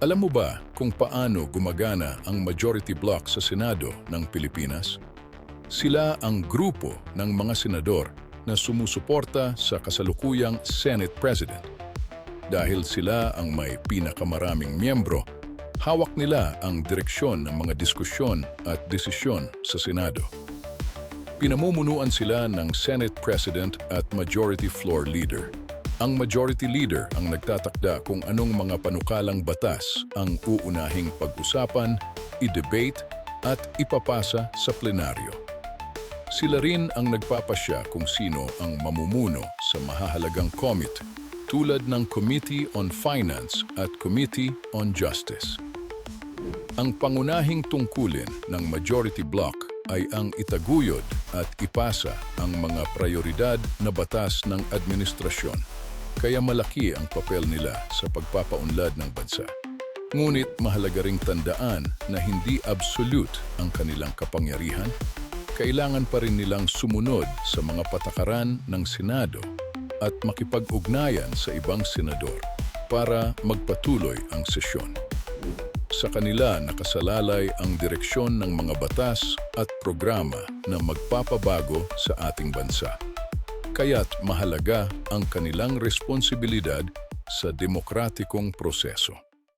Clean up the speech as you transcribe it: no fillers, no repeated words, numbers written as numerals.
Alam mo ba kung paano gumagana ang majority block sa Senado ng Pilipinas? Sila ang grupo ng mga senador na sumusuporta sa kasalukuyang Senate President. Dahil sila ang may pinakamaraming miyembro, hawak nila ang direksyon ng mga diskusyon at desisyon sa Senado. Pinamumunuan sila ng Senate President at Majority Floor Leader. Ang Majority Leader ang nagtatakda kung anong mga panukalang batas ang uunahing pag-usapan, i-debate at ipapasa sa plenaryo. Sila rin ang nagpapasya kung sino ang mamumuno sa mahahalagang committee tulad ng Committee on Finance at Committee on Justice. Ang pangunahing tungkulin ng Majority Block ay ang itaguyod at ipasa ang mga prioridad na batas ng administrasyon. Kaya malaki ang papel nila sa pagpapaunlad ng bansa. Ngunit mahalaga ring tandaan na hindi absolute ang kanilang kapangyarihan. Kailangan pa rin nilang sumunod sa mga patakaran ng Senado at makipag-ugnayan sa ibang senador para magpatuloy ang sesyon. Sa kanila nakasalalay ang direksyon ng mga batas at programa na magpapabago sa ating bansa. Kaya't mahalaga ang kanilang responsibilidad sa demokratikong proseso.